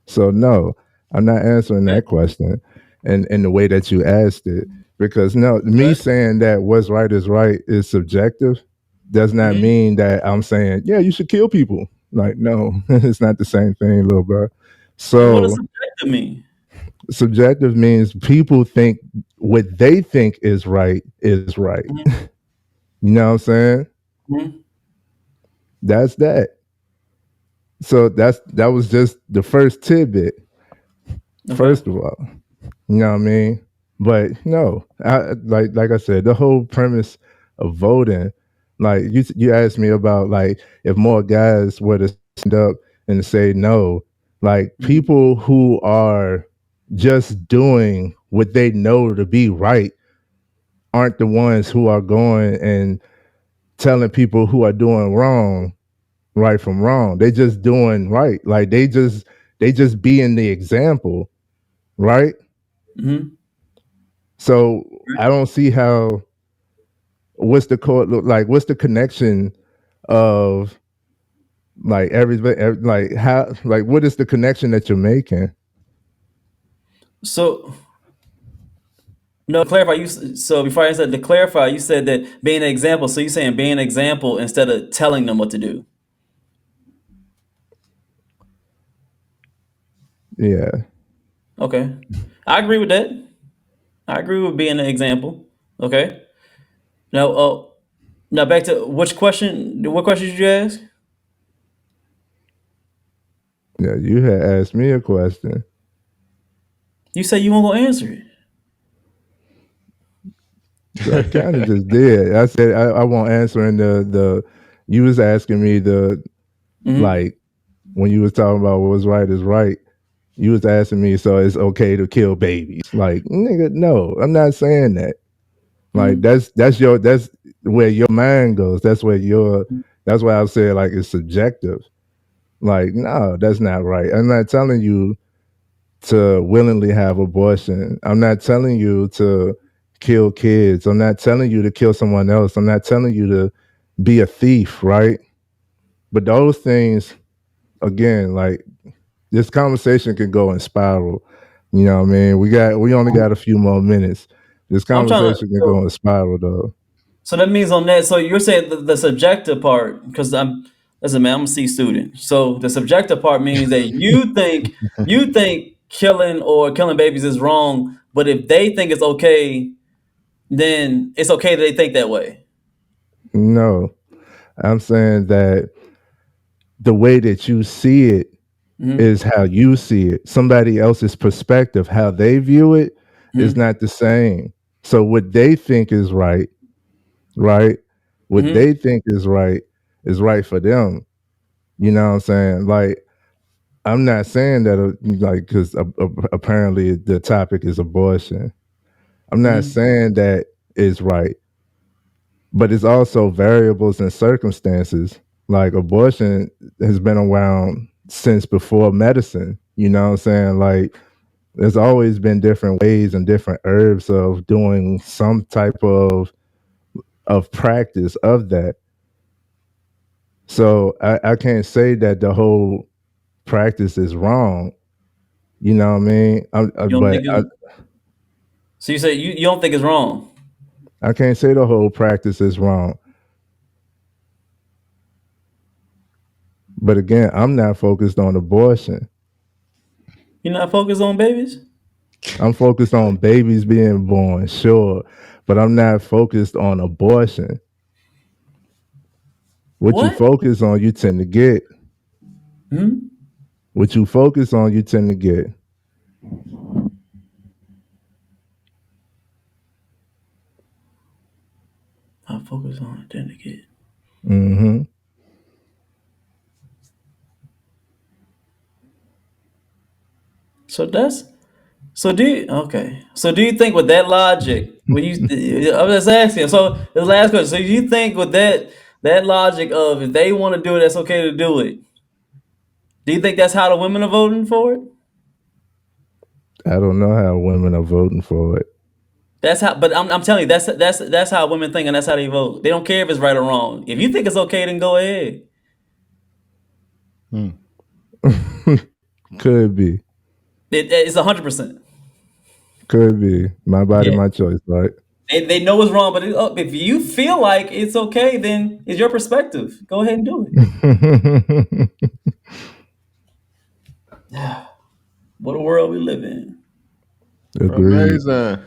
So no, I'm not answering Okay. that question in the way that you asked it. Because no, me Okay. saying that what's right is subjective does not hmm mean that I'm saying, yeah, you should kill people. Like, no, it's not the same thing, little bro. Then what does So subjective mean? subjective means people think what they think is right is right. hmm You know what I'm saying? hmm That's that. So that was just the first tidbit, Okay. first of all. You know what I mean? But no, like I said, the whole premise of voting, like you asked me about like if more guys were to stand up and say no, like hmm people who are just doing what they know to be right aren't the ones who are going and telling people who are doing wrong right from wrong. They just doing right. Like they just being the example, right? hmm So I don't see how what's the connection of like everybody like how like what is the connection that you're making? So no, clarify. So before I said to clarify, you said that being an example. So you're saying being an example instead of telling them what to do. Yeah. Okay, I agree with that. I agree with being an example. Okay. Now, now back to which question? What question did you ask? Yeah, you had asked me a question. You say you won't go answer it. I kind of just did. I said I won't answer in the you was asking me Mm-hmm. Like when you was talking about what was right is right, you was asking me, so it's okay to kill babies. Like, nigga, no, I'm not saying that. Like Mm-hmm. that's where your mind goes. That's why I said like it's subjective. Like, no, that's not right. I'm not telling you to willingly have abortion. I'm not telling you to kill kids. I'm not telling you to kill someone else. I'm not telling you to be a thief, right? But those things, again, like this conversation can go and spiral. You know what I mean? We only got a few more minutes. This So I'm trying to. conversation can go and spiral though. So that means on that. So you're saying the subjective part, because listen, man, I'm a C student. So the subjective part means that you think killing babies is wrong, but if they think it's okay, then it's okay that they think that way. No. I'm saying that the way that you see it Mm-hmm. is how you see it. Somebody else's perspective, how they view it, is Mm-hmm. not the same. So what they think is right, right? What Mm-hmm. they think is right for them. You know what I'm saying? Like I'm not saying that like because apparently the topic is abortion. I'm not Mm-hmm. saying that is right, but it's also variables and circumstances. Like abortion has been around since before medicine. You know what I'm saying? Like there's always been different ways and different herbs of doing some type of practice of that. So I can't say that the whole practice is wrong. You know what I mean? You don't think it's, so you say you don't think it's wrong. I can't say the whole practice is wrong. But again, I'm not focused on abortion. You're not focused on babies. I'm focused on babies being born, sure, but I'm not focused on abortion. What you What? focus on, you tend to get. Hmm. What you focus on, you tend to get. I focus on it, then to get. Hmm. So that's so do you, okay. So do you think with that logic, when you I'm just asking. So the last question. So you think with that logic of if they want to do it, that's okay to do it. Do you think that's how the women are voting for it? I don't know how women are voting for it. That's how. But I'm telling you, that's how women think, and that's how they vote. They don't care if it's right or wrong. If you think it's okay, then go ahead. Hmm. Could be. It's 100%. Could be. My body, Yeah. my choice, right? They know it's wrong, but if you feel like it's okay, then it's your perspective. Go ahead and do it. What a world we live in. Agreed. Amazing.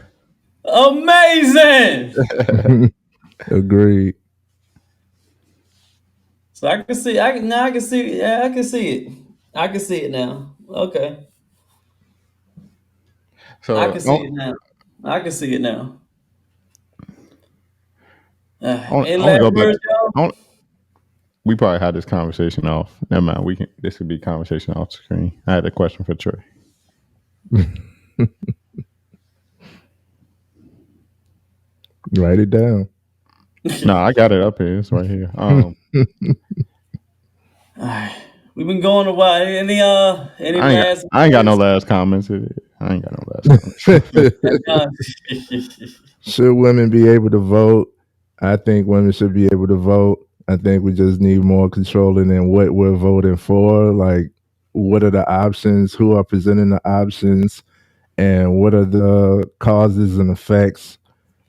Amazing. Agreed. So I can see. I can see. Yeah, I can see it. I can see it now. Okay, I So can see it now. I can see it now. I Any want to last go back. words, y'all? We probably had this conversation off. Never mind. We can. This could be conversation off screen. I had a question for Trey. Write it down. No, I got it up here. It's right here. We've been going a while. Any last I ain't got no words? last comments. I ain't got no last comments. Uh, Should women be able to vote? I think women should be able to vote. I think we just need more controlling in what we're voting for. Like, what are the options? Who are presenting the options? And what are the causes and effects?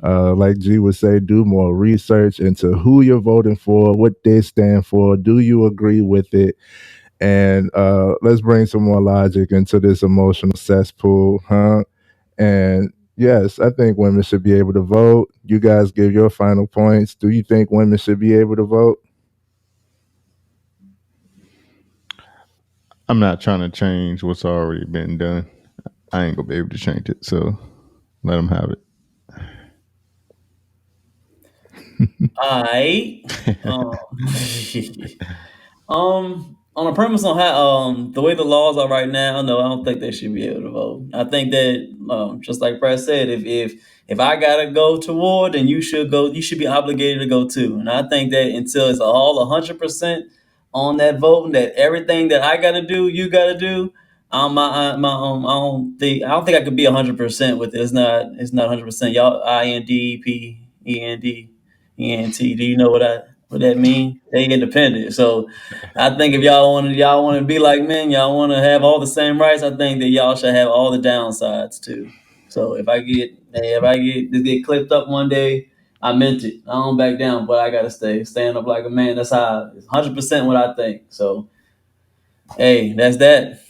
Like G would say, do more research into who you're voting for, what they stand for. Do you agree with it? And let's bring some more logic into this emotional cesspool, huh? And yes, I think women should be able to vote. You guys give your final points. Do you think women should be able to vote? I'm not trying to change what's already been done. I ain't gonna be able to change it. So let them have I it. On a premise on how the way the laws are right now, no, I don't think they should be able to vote. I think that just like Brad said, if I gotta go to war, then you should go. You should be obligated to go too. And I think that until it's all 100% on that voting, that everything that I gotta do, you gotta do. I don't think I could be 100% with it. It's not 100%. Y'all, INDPENDENT. Do you know what that mean? They independent. So I think if y'all want to be like men, y'all want to have all the same rights. I think that y'all should have all the downsides too. So if I get to get clipped up one day, I meant it. I don't back down, but I gotta stand up like a man. That's how 100% what I think. So hey, that's that.